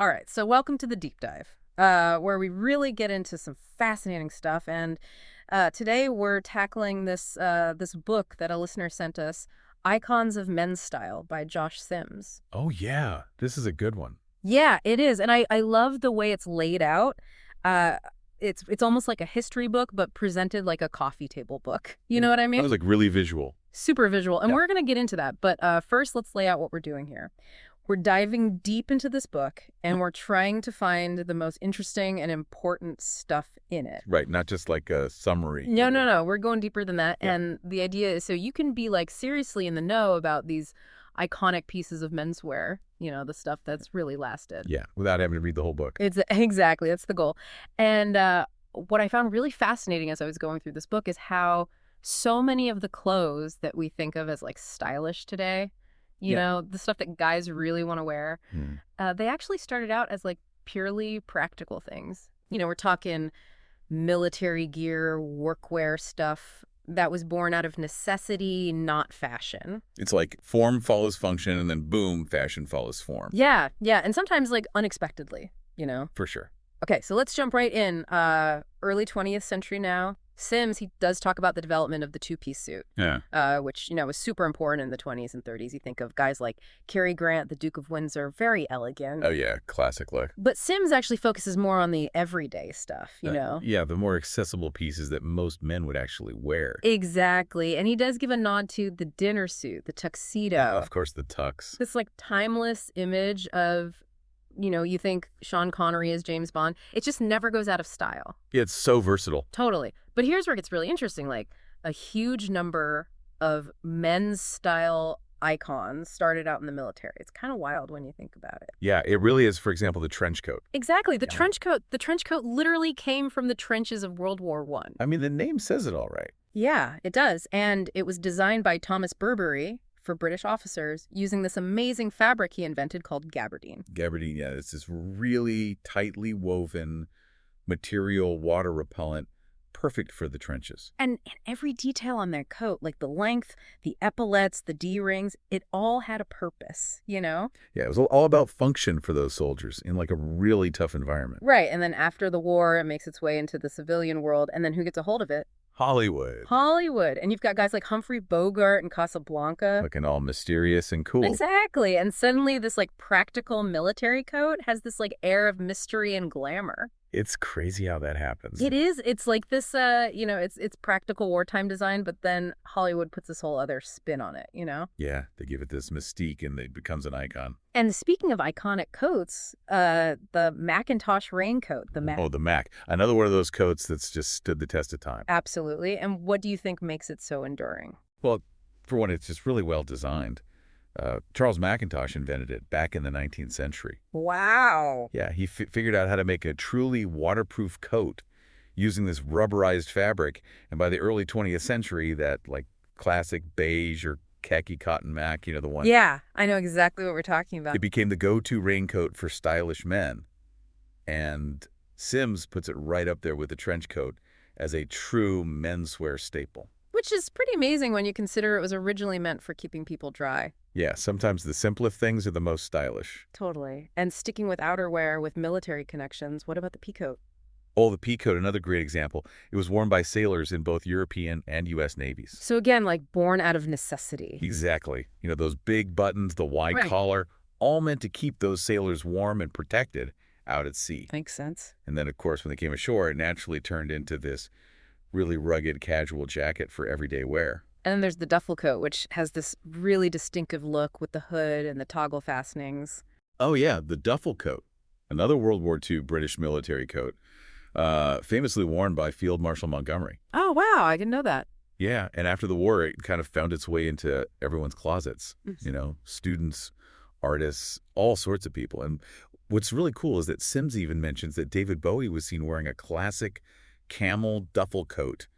All right, so welcome to the deep dive, where we really get into some fascinating stuff. And today we're tackling this book that a listener sent us, "Icons of Men's Style" by Josh Sims. Oh, yeah. This is a good one. Yeah, it is, and I love the way it's laid out. Uh, it's almost like a history book, but presented like a coffee table book. You know what I That mean? was like really visual. Super visual, and Yeah. we're gonna get into that. But first, let's lay out what we're doing here. We're diving deep into this book, and we're trying to find the most interesting and important stuff in it. Right. Not just like a summary. No. We're going deeper than that. Yeah. And the idea is so you can be like seriously in the know about these iconic pieces of menswear, the stuff that's really lasted. Yeah. Without having to read the whole book. It's exactly, that's the goal. And what I found really fascinating as I was going through this book is how so many of the clothes that we think of as like stylish today, the stuff that guys really want to wear, they actually started out as like purely practical things. We're talking military gear, workwear stuff that was born out of necessity, not fashion. It's like form follows function, and then boom, fashion follows form. Yeah. And sometimes like unexpectedly. For sure. Okay, so let's jump right in. Early 20th century now. Sims, he does talk about the development of the two-piece suit, Yeah. which, was super important in the 20s and 30s. You think of guys like Cary Grant, the Duke of Windsor, very elegant. Oh, yeah. Classic look. But Sims actually focuses more on the everyday stuff, Yeah. The more accessible pieces that most men would actually wear. Exactly. And he does give a nod to the dinner suit, the tuxedo. Of course, the tux. This like timeless image of, you think Sean Connery is James Bond. It just never goes out of style. Yeah, it's so versatile. Totally. But here's where it gets really interesting. Like a huge number of men's style icons started out in the military. It's kind of wild when you think about it. Yeah, it really is. For example, the trench coat. Exactly. The trench coat literally came from the trenches of World War I. I mean, the name says it all right. Yeah, it does. And it was designed by Thomas Burberry for British officers using this amazing fabric he invented called gabardine. Gabardine, yeah. It's this really tightly woven material, water repellent, perfect for the trenches. And every detail on their coat, like the length, the epaulets, the D-rings, it all had a purpose, Yeah, it was all about function for those soldiers in like a really tough environment. Right, and then after the war, it makes its way into the civilian world, and then who gets a hold of it? Hollywood. And you've got guys like Humphrey Bogart and Casablanca. Looking all mysterious and cool. Exactly, and suddenly this like practical military coat has this like air of mystery and glamour. It's crazy how that happens. It is. It's like this, it's practical wartime design, but then Hollywood puts this whole other spin on it, Yeah, they give it this mystique and it becomes an icon. And speaking of iconic coats, the Macintosh raincoat, the Mac. Oh, the Mac. Another one of those coats that's just stood the test of time. Absolutely. And what do you think makes it so enduring? Well, for one, it's just really well designed. Charles Macintosh invented it back in the 19th century. Wow. Yeah, he figured out how to make a truly waterproof coat using this rubberized fabric. And by the early 20th century, that like classic beige or khaki cotton Mac, the one. Yeah, I know exactly what we're talking about. It became the go-to raincoat for stylish men. And Sims puts it right up there with the trench coat as a true menswear staple. Which is pretty amazing when you consider it was originally meant for keeping people dry. Yeah, sometimes the simplest things are the most stylish. Totally. And sticking with outerwear with military connections, what about the peacoat? Oh, the peacoat, another great example. It was worn by sailors in both European and U.S. navies. So again, like born out of necessity. Exactly. Those big buttons, the wide collar, all meant to keep those sailors warm and protected out at sea. Makes sense. And then, of course, when they came ashore, it naturally turned into this really rugged casual jacket for everyday wear. And then there's the duffle coat, which has this really distinctive look with the hood and the toggle fastenings. Oh, yeah, the duffle coat. Another World War II British military coat, famously worn by Field Marshal Montgomery. Oh, wow, I didn't know that. Yeah, and after the war, it kind of found its way into everyone's closets. Mm. Students, artists, all sorts of people. And what's really cool is that Sims even mentions that David Bowie was seen wearing a classic camel duffel coat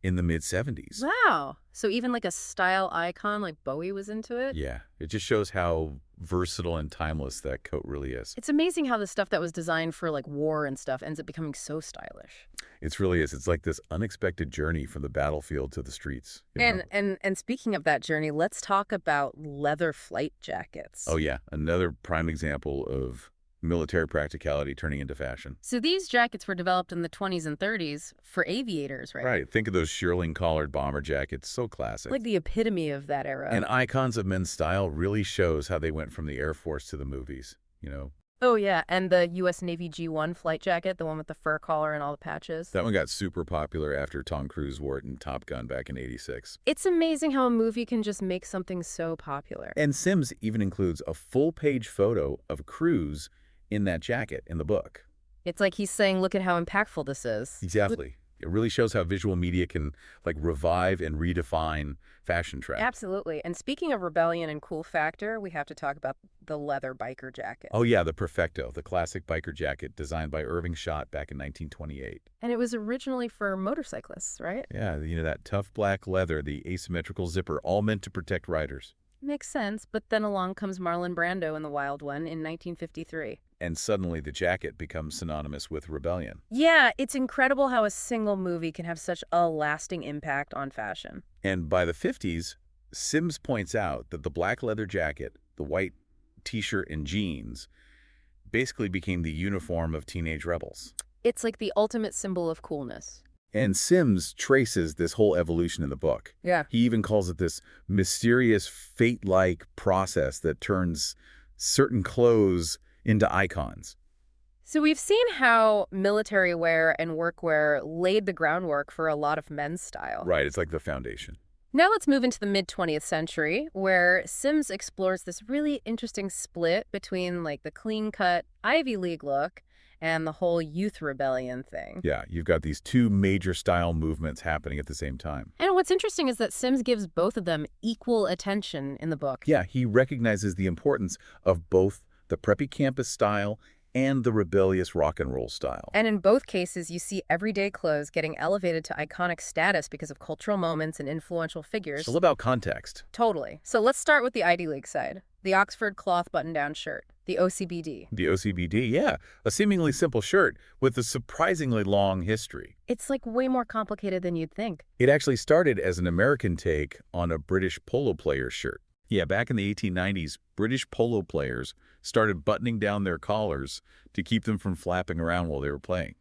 in the mid-'70s. Wow. So even like a style icon like Bowie was into it? Yeah, it just shows how versatile and timeless that coat really is. It's amazing how the stuff that was designed for like war and stuff ends up becoming so stylish. It really is. It's like this unexpected journey from the battlefield to the streets. And speaking of that journey, let's talk about leather flight jackets. Oh, yeah. Another prime example of Military practicality turning into fashion. So these jackets were developed in the 20s and 30s for aviators, right? Right. Think of those shearling collared bomber jackets. So classic. Like the epitome of that era. And icons of men's style really shows how they went from the Air Force to the movies, you know. Oh, yeah, and the U.S. Navy G1 flight jacket, the one with the fur collar and all the patches. That one got super popular after Tom Cruise wore it in Top Gun back in '86. It's amazing how a movie can just make something so popular. And Sims even includes a full-page photo of Cruise in that jacket in the book. It's like he's saying, look at how impactful this is. Exactly. It really shows how visual media can like revive and redefine fashion trends. Absolutely. And speaking of rebellion and cool factor, we have to talk about the leather biker jacket. Oh yeah, the Perfecto, the classic biker jacket designed by Irving Schott back in 1928. And it was originally for motorcyclists, right? Yeah, that tough black leather, the asymmetrical zipper, all meant to protect riders. Makes sense, but then along comes Marlon Brando in The Wild One in 1953. And suddenly the jacket becomes synonymous with rebellion. Yeah, it's incredible how a single movie can have such a lasting impact on fashion. And by the 50s, Sims points out that the black leather jacket, the white t-shirt and jeans, basically became the uniform of teenage rebels. It's like the ultimate symbol of coolness. And Sims traces this whole evolution in the book. Yeah. He even calls it this mysterious fate-like process that turns certain clothes into icons. So we've seen how military wear and workwear laid the groundwork for a lot of men's style. Right, it's like the foundation. Now let's move into the mid-20th century, where Sims explores this really interesting split between like the clean-cut Ivy League look and the whole youth rebellion thing. Yeah, you've got these two major style movements happening at the same time. And what's interesting is that Sims gives both of them equal attention in the book. Yeah, he recognizes the importance of both the preppy campus style and the rebellious rock and roll style. And in both cases, you see everyday clothes getting elevated to iconic status because of cultural moments and influential figures. It's all about context. Totally. So let's start with the Ivy League side. The Oxford cloth button-down shirt. The OCBD. The OCBD, yeah. A seemingly simple shirt with a surprisingly long history. It's like way more complicated than you'd think. It actually started as an American take on a British polo player's shirt. Yeah, back in the 1890s, British polo players started buttoning down their collars to keep them from flapping around while they were playing.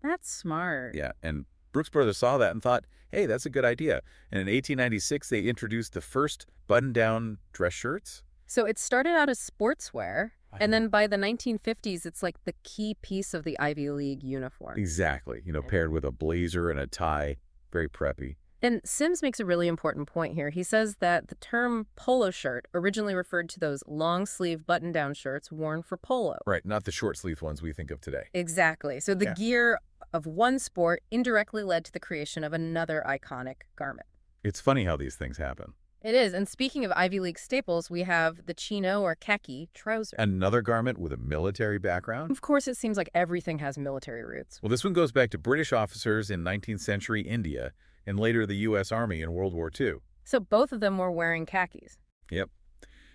That's smart. Yeah, and Brooks Brothers saw that and thought, hey, that's a good idea. And in 1896, they introduced the first button-down dress shirts. So it started out as sportswear, and then by the 1950s, it's like the key piece of the Ivy League uniform. Exactly, paired with a blazer and a tie, very preppy. And Sims makes a really important point here. He says that the term polo shirt originally referred to those long-sleeve button-down shirts worn for polo. Right, not the short-sleeved ones we think of today. Exactly. So the gear of one sport indirectly led to the creation of another iconic garment. It's funny how these things happen. It is. And speaking of Ivy League staples, we have the chino or khaki trouser. Another garment with a military background? Of course, it seems like everything has military roots. Well, this one goes back to British officers in 19th century India and later the U.S. Army in World War II. So both of them were wearing khakis. Yep.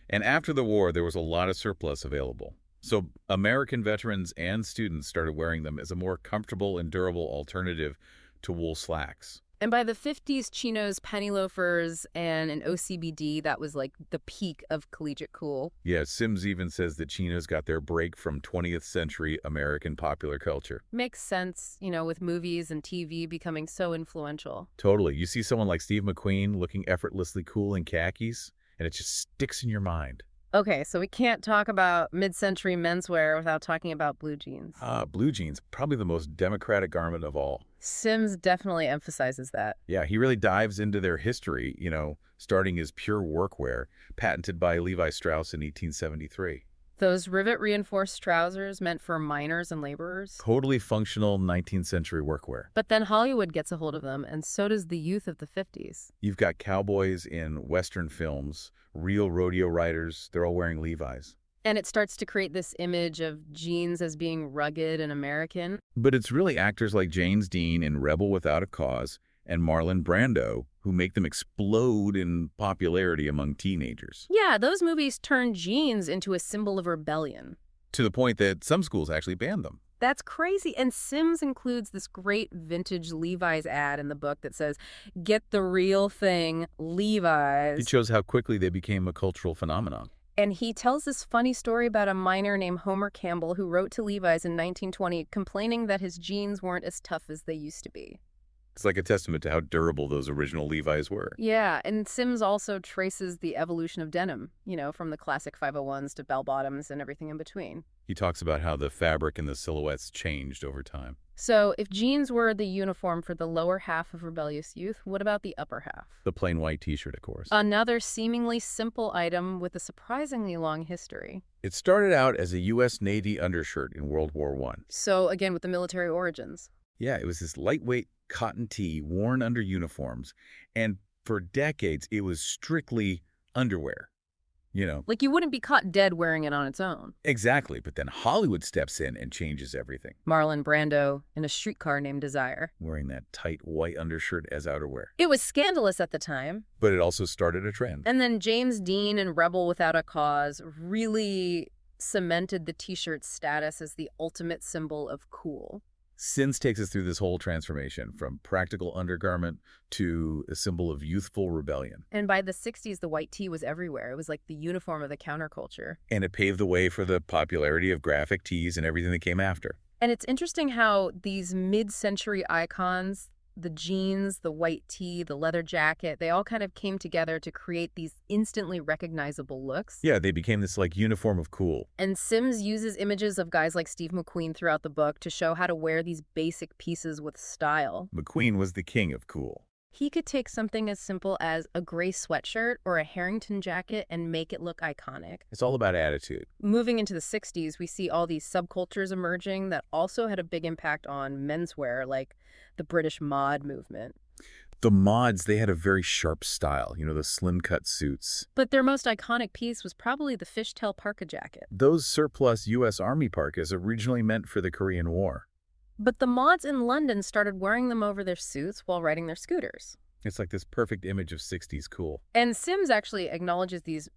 And after the war, there was a lot of surplus available. So American veterans and students started wearing them as a more comfortable and durable alternative to wool slacks. And by the 50s, chinos, penny loafers, and an OCBD, that was like the peak of collegiate cool. Yeah, Sims even says that chinos got their break from 20th century American popular culture. Makes sense, with movies and TV becoming so influential. Totally. You see someone like Steve McQueen looking effortlessly cool in khakis, and it just sticks in your mind. Okay, so we can't talk about mid-century menswear without talking about blue jeans. Blue jeans, probably the most democratic garment of all. Sims definitely emphasizes that. Yeah, he really dives into their history, starting as pure workwear, patented by Levi Strauss in 1873. Those rivet-reinforced trousers meant for miners and laborers. Totally functional 19th century workwear. But then Hollywood gets a hold of them, and so does the youth of the 50s. You've got cowboys in Western films, real rodeo riders, they're all wearing Levi's. And it starts to create this image of jeans as being rugged and American. But it's really actors like James Dean in Rebel Without a Cause and Marlon Brando who make them explode in popularity among teenagers. Yeah, those movies turn jeans into a symbol of rebellion. To the point that some schools actually banned them. That's crazy. And Sims includes this great vintage Levi's ad in the book that says, "Get the real thing, Levi's." It shows how quickly they became a cultural phenomenon. And he tells this funny story about a miner named Homer Campbell who wrote to Levi's in 1920 complaining that his jeans weren't as tough as they used to be. It's like a testament to how durable those original Levi's were. Yeah, and Sims also traces the evolution of denim, from the classic 501s to bell-bottoms and everything in between. He talks about how the fabric and the silhouettes changed over time. So if jeans were the uniform for the lower half of rebellious youth, what about the upper half? The plain white t-shirt, of course. Another seemingly simple item with a surprisingly long history. It started out as a U.S. Navy undershirt in World War I. So again, with the military origins. Yeah, it was this lightweight cotton tee worn under uniforms, and for decades it was strictly underwear. Like you wouldn't be caught dead wearing it on its own. Exactly, but then Hollywood steps in and changes everything. Marlon Brando in A Streetcar Named Desire. Wearing that tight white undershirt as outerwear. It was scandalous at the time. But it also started a trend. And then James Dean in Rebel Without a Cause really cemented the t-shirt's status as the ultimate symbol of cool. Sims takes us through this whole transformation from practical undergarment to a symbol of youthful rebellion. And by the 60s, the white tee was everywhere. It was like the uniform of the counterculture. And it paved the way for the popularity of graphic tees and everything that came after. And it's interesting how these mid-century icons, the jeans, the white tee, the leather jacket, they all kind of came together to create these instantly recognizable looks. Yeah, they became this uniform of cool. And Sims uses images of guys like Steve McQueen throughout the book to show how to wear these basic pieces with style. McQueen was the king of cool. He could take something as simple as a gray sweatshirt or a Harrington jacket and make it look iconic. It's all about attitude. Moving into the 60s, we see all these subcultures emerging that also had a big impact on menswear, like the British mod movement. The mods, they had a very sharp style, the slim-cut suits. But their most iconic piece was probably the fishtail parka jacket. Those surplus U.S. Army parkas originally meant for the Korean War. But the mods in London started wearing them over their suits while riding their scooters. It's like this perfect image of 60s cool. And Sims actually acknowledges these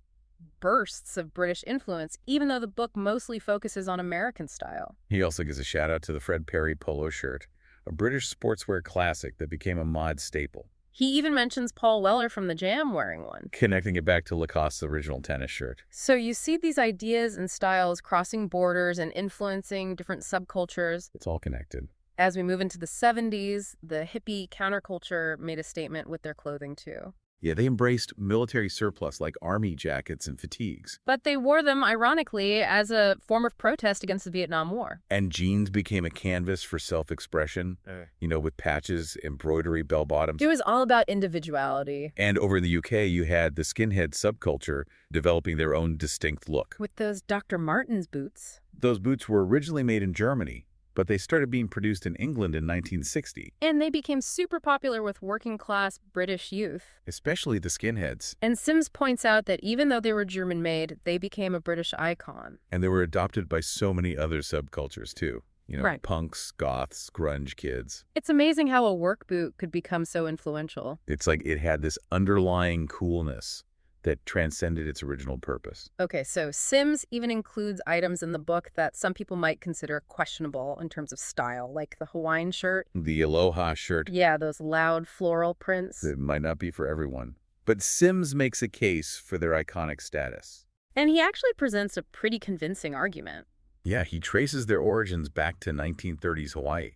bursts of British influence, even though the book mostly focuses on American style. He also gives a shout out to the Fred Perry polo shirt, a British sportswear classic that became a mod staple. He even mentions Paul Weller from The Jam wearing one, connecting it back to Lacoste's original tennis shirt. So you see these ideas and styles crossing borders and influencing different subcultures. It's all connected. As we move into the 70s, the hippie counterculture made a statement with their clothing too. Yeah, they embraced military surplus like army jackets and fatigues. But they wore them, ironically, as a form of protest against the Vietnam War. And jeans became a canvas for self-expression, with patches, embroidery, bell-bottoms. It was all about individuality. And over in the UK, you had the skinhead subculture developing their own distinct look. With those Dr. Martens boots. Those boots were originally made in Germany, but they started being produced in England in 1960. And they became super popular with working-class British youth. Especially the skinheads. And Sims points out that even though they were German-made, they became a British icon. And they were adopted by so many other subcultures, too. Right. Punks, goths, grunge kids. It's amazing how a work boot could become so influential. It's like it had this underlying coolness that transcended its original purpose. Okay, so Sims even includes items in the book that some people might consider questionable in terms of style, like the Hawaiian shirt. The Aloha shirt. Yeah, those loud floral prints. It might not be for everyone. But Sims makes a case for their iconic status. And he actually presents a pretty convincing argument. Yeah, he traces their origins back to 1930s Hawaii.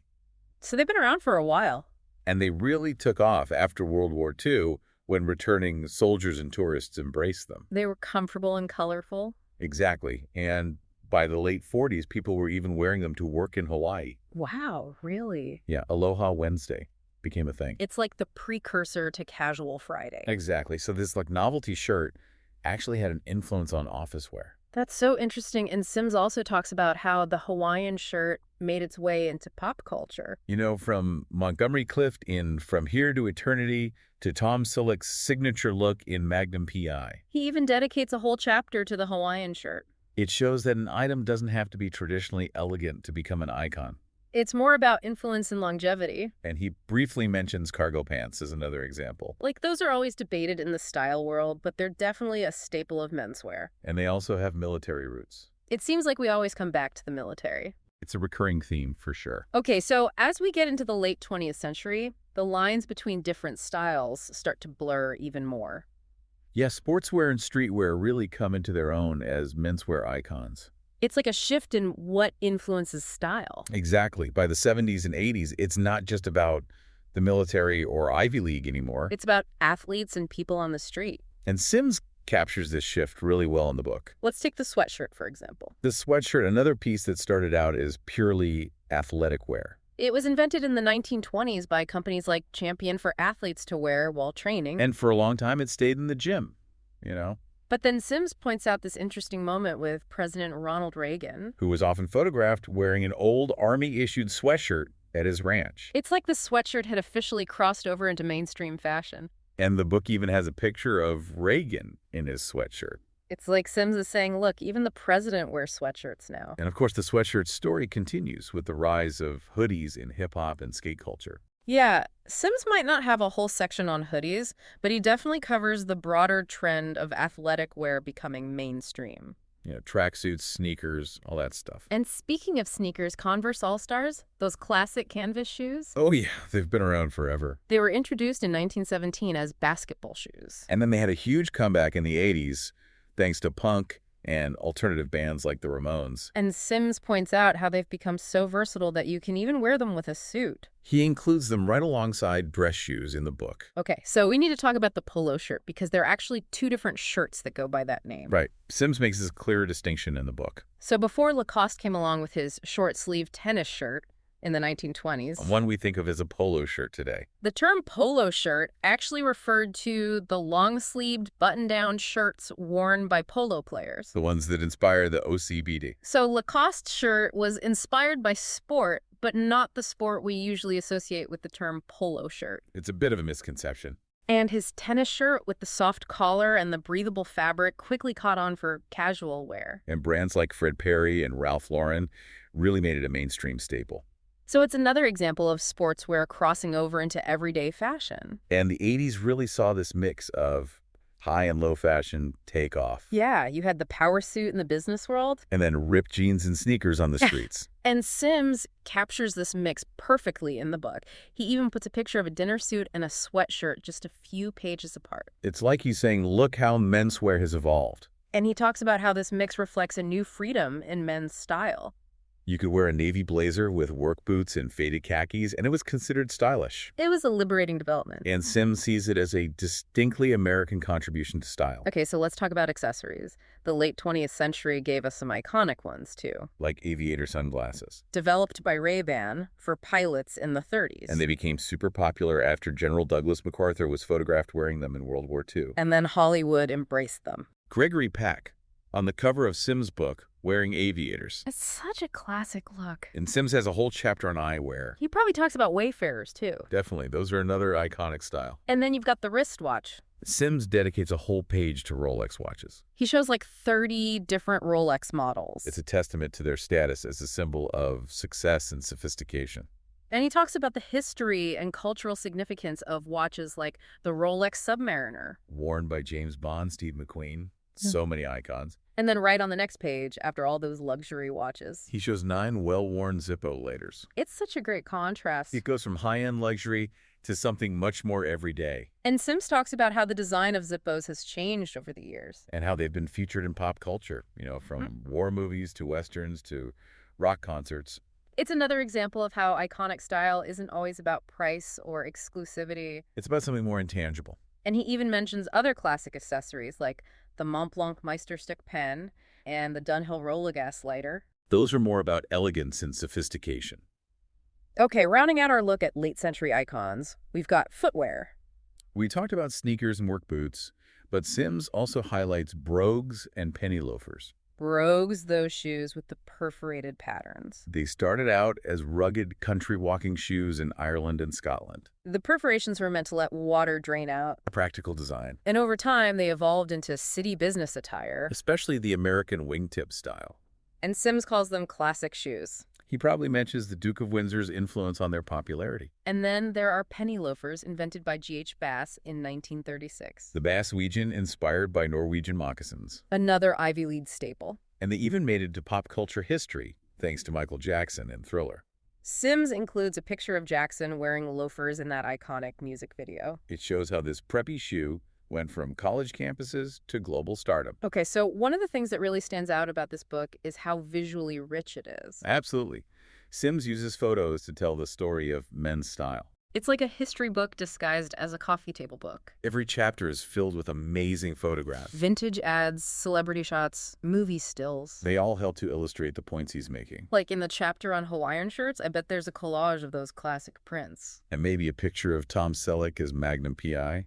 So they've been around for a while. And they really took off after World War II, when returning soldiers and tourists embraced them. They were comfortable and colorful. Exactly. And by the late 40s, people were even wearing them to work in Hawaii. Wow, really? Yeah, Aloha Wednesday became a thing. It's like the precursor to Casual Friday. Exactly. So this novelty shirt actually had an influence on office wear. That's so interesting. And Sims also talks about how the Hawaiian shirt made its way into pop culture. From Montgomery Clift in From Here to Eternity to Tom Selleck's signature look in Magnum P.I. He even dedicates a whole chapter to the Hawaiian shirt. It shows that an item doesn't have to be traditionally elegant to become an icon. It's more about influence and longevity. And he briefly mentions cargo pants as another example. Like, those are always debated in the style world, but they're definitely a staple of menswear. And they also have military roots. It seems like we always come back to the military. It's a recurring theme, for sure. Okay, so as we get into the late 20th century, the lines between different styles start to blur even more. Yeah, sportswear and streetwear really come into their own as menswear icons. It's like a shift in what influences style. Exactly. By the 70s and 80s, it's not just about the military or Ivy League anymore. It's about athletes and people on the street. And Sims captures this shift really well in the book. Let's take the sweatshirt, for example. The sweatshirt, another piece that started out as purely athletic wear. It was invented in the 1920s by companies like Champion for athletes to wear while training. And for a long time, it stayed in the gym, you know, But then Sims points out this interesting moment with President Ronald Reagan. who was often photographed wearing an old Army-issued sweatshirt at his ranch. It's like the sweatshirt had officially crossed over into mainstream fashion. And the book even has a picture of Reagan in his sweatshirt. It's like Sims is saying, look, even the president wears sweatshirts now. And of course, the sweatshirt story continues with the rise of hoodies in hip-hop and skate culture. Yeah, Sims might not have a whole section on hoodies, but he definitely covers the broader trend of athletic wear becoming mainstream. You know, tracksuits, sneakers, all that stuff. And speaking of sneakers, Converse All-Stars, those classic canvas shoes, Oh yeah, they've been around forever. they were introduced in 1917 as basketball shoes. And then they had a huge comeback in the 80s thanks to punk and alternative bands like the Ramones. And Sims points out how they've become so versatile that you can even wear them with a suit. He includes them right alongside dress shoes in the book. Okay, so we need to talk about the polo shirt because there are actually two different shirts that go by that name. Right. Sims makes this clear distinction in the book. So before Lacoste came along with his short-sleeved tennis shirt in the 1920s, One we think of as a polo shirt today. the term polo shirt actually referred to the long-sleeved button-down shirts worn by polo players. The ones that inspire the OCBD. So Lacoste shirt was inspired by sport, but not the sport we usually associate with the term polo shirt. It's a bit of a misconception. And his tennis shirt with the soft collar and the breathable fabric quickly caught on for casual wear. And brands like Fred Perry and Ralph Lauren really made it a mainstream staple. So it's another example of sportswear crossing over into everyday fashion. And the 80s really saw this mix of high and low fashion take off. Yeah, you had the power suit in the business world. And then ripped jeans and sneakers on the streets. And Sims captures this mix perfectly in the book. He even puts a picture of a dinner suit and a sweatshirt just a few pages apart. It's like he's saying, look how menswear has evolved. And he talks about how this mix reflects a new freedom in men's style. You could wear a navy blazer with work boots and faded khakis, and it was considered stylish. It was a liberating development. And Sims sees it as a distinctly American contribution to style, Okay, so let's talk about accessories. The late 20th century gave us some iconic ones, too. like aviator sunglasses. Developed by Ray-Ban for pilots in the 30s. And they became super popular after General Douglas MacArthur was photographed wearing them in World War II. And then Hollywood embraced them. Gregory Peck, on the cover of Sims' book, wearing aviators. It's such a classic look. And Sims has a whole chapter on eyewear. He probably talks about wayfarers, too. Definitely, those are another iconic style. And then you've got the wristwatch. Sims dedicates a whole page to Rolex watches. He shows like 30 different Rolex models. It's a testament to their status as a symbol of success and sophistication. And he talks about the history and cultural significance of watches like the Rolex Submariner. Worn by James Bond, Steve McQueen, so many icons. And then right on the next page, after all those luxury watches, He shows 9 well-worn Zippo laters. it's such a great contrast. It goes from high-end luxury to something much more everyday, And Sims talks about how the design of Zippos has changed over the years. and how they've been featured in pop culture, you know, from war movies to westerns to rock concerts. It's another example of how iconic style isn't always about price or exclusivity. It's about something more intangible. And he even mentions other classic accessories like the Montblanc Meisterstück pen and the Dunhill Rollagas lighter. Those are more about elegance and sophistication. Okay, rounding out our look at late century icons, we've got footwear. We talked about sneakers and work boots, but Sims also highlights brogues and penny loafers. Brogues, those shoes with the perforated patterns. They started out as rugged country walking shoes in Ireland and Scotland. The perforations were meant to let water drain out. A practical design, And over time, they evolved into city business attire. especially the American wingtip style. And Sims calls them classic shoes. He probably mentions the Duke of Windsor's influence on their popularity. And then there are penny loafers invented by G.H. Bass in 1936. The Basswegian inspired by Norwegian moccasins. Another Ivy League staple. And they even made it to pop culture history, thanks to Michael Jackson and Thriller. Sims includes a picture of Jackson wearing loafers in that iconic music video. It shows how this preppy shoe Went from college campuses to global stardom. Okay, so one of the things that really stands out about this book is how visually rich it is. Absolutely. Sims uses photos to tell the story of men's style. It's like a history book disguised as a coffee table book. Every chapter is filled with amazing photographs. Vintage ads, celebrity shots, movie stills. They all help to illustrate the points he's making. Like in the chapter on Hawaiian shirts, I bet there's a collage of those classic prints. And maybe a picture of Tom Selleck as Magnum PI.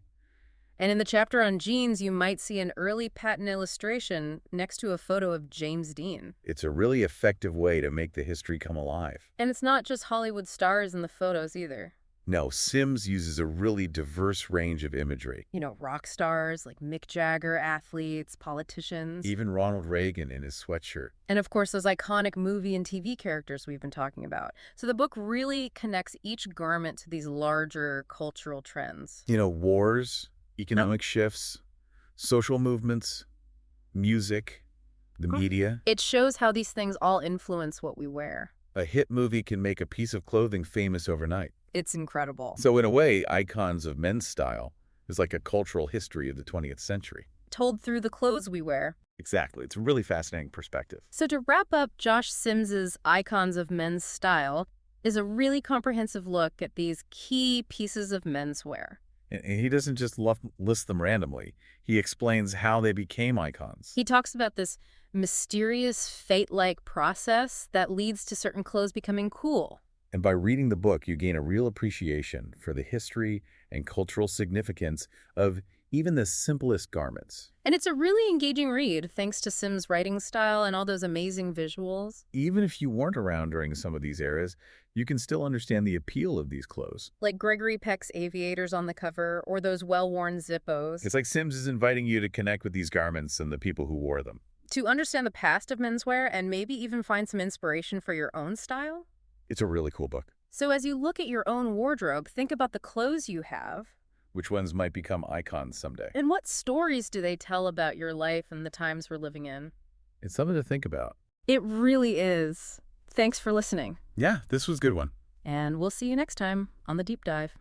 And in the chapter on jeans, you might see an early patent illustration next to a photo of James Dean. It's a really effective way to make the history come alive. And it's not just Hollywood stars in the photos either. No, Sims uses a really diverse range of imagery. You know, rock stars like Mick Jagger, athletes, politicians. Even Ronald Reagan in his sweatshirt. And of course, those iconic movie and TV characters we've been talking about. So the book really connects each garment to these larger cultural trends. You know, wars, economic shifts, social movements, music, the media. It shows how these things all influence what we wear. A hit movie can make a piece of clothing famous overnight. It's incredible. So in a way, Icons of Men's Style is like a cultural history of the 20th century. Told through the clothes we wear. Exactly. It's a really fascinating perspective. So to wrap up, Josh Sims's Icons of Men's Style is a really comprehensive look at these key pieces of menswear. And he doesn't just list them randomly. He explains how they became icons. He talks about this mysterious, fate-like process that leads to certain clothes becoming cool. And by reading the book, you gain a real appreciation for the history and cultural significance of even the simplest garments. And it's a really engaging read, thanks to Sim's writing style and all those amazing visuals. Even if you weren't around during some of these eras, you can still understand the appeal of these clothes. Like Gregory Peck's aviators on the cover, or those well-worn Zippos. It's like Sims is inviting you to connect with these garments and the people who wore them. To understand the past of menswear and maybe even find some inspiration for your own style. It's a really cool book. So as you look at your own wardrobe, think about the clothes you have. Which ones might become icons someday? And what stories do they tell about your life and the times we're living in? It's something to think about. It really is. Thanks for listening. Yeah, this was a good one. And we'll see you next time on The Deep Dive.